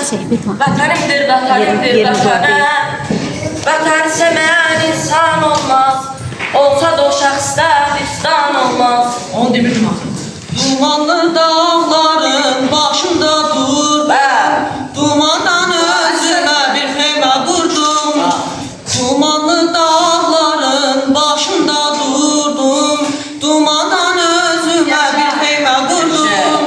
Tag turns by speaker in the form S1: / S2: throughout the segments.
S1: Vatanımdır, vatanımdır, vatanım. Vatan sevmeyen insan olmaz. Olsa da o şəxsdə fistan olmaz.
S2: Onu demirdim axı.
S3: Dumanlı dağların başında dur. Dumandan özüme bir xeymə qurdum. Dumanlı dağların başında durdum. Dumandan özüme bir xeymə qurdum.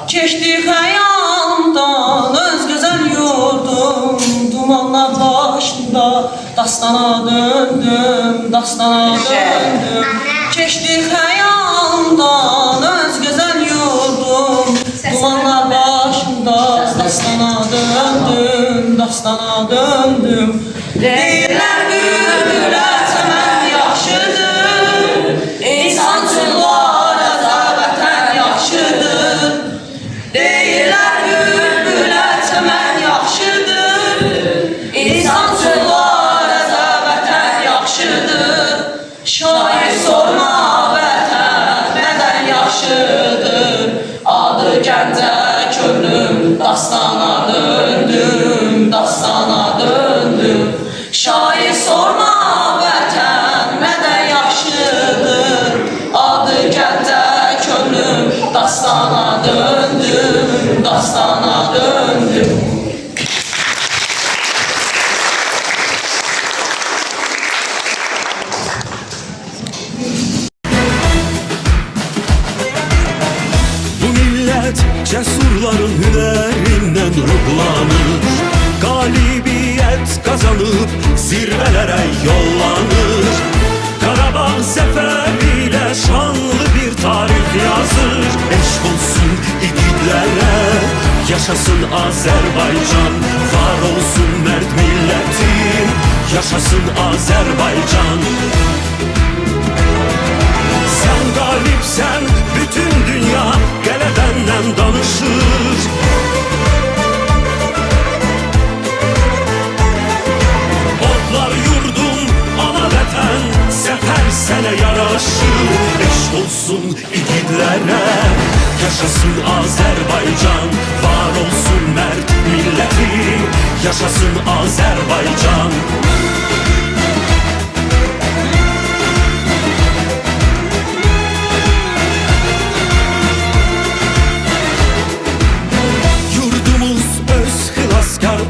S3: Keçdi xəyalımdan öz gözəl yurdum. Dumanlar başında dastana döndüm, dastana döndüm. Keçdi xəyalımdan öz gözəl yurdum. Dumanlar başında dastana döndüm, dastana döndüm. Deyirlər bülbülə çəmən yaxşıdır, insançılara da vətən yaxşıdır. Deyirlər bülbülə çəmən yaxşıdır, insançılara da vətən yaxşıdır. Şair sorma vətən nədən yaxşıdır. Adı Gəncə könlüm dastana döndüm, dastana döndüm. Şair sorma vətən nədən yaxşıdır. Adı Gəncə könlüm dastana döndüm, dastana döndüm.
S4: Cesurların hünerinden ruhlanır, galibiyet kazanıp zirvelere yollanır. Karabağ zeferiyle şanlı bir tarih yazır. Eşk olsun yiğitlere, yaşasın Azerbaycan. Var olsun mert milletin, yaşasın Azerbaycan. Sen galipsen bütün dünya qələbəndən danışır. Odlar yurdum, ana vətən, zəfər sənə yaraşır. Eşq olsun igidlərə, yaşasın Azərbaycan. Var olsun mərd millətin, yaşasın Azərbaycan.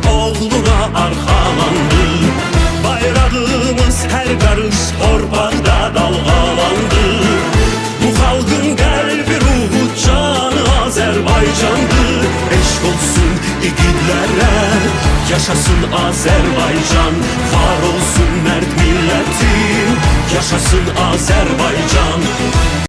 S4: Oğluna arxalandı, bayrağımız hər qarış torpaqda dalğalandı. Bu xalqın qəlbi, ruhu, canı Azərbaycandır. Eşq olsun igidlərə, yaşasın Azərbaycan. Var olsun mərd millətin, yaşasın Azərbaycan.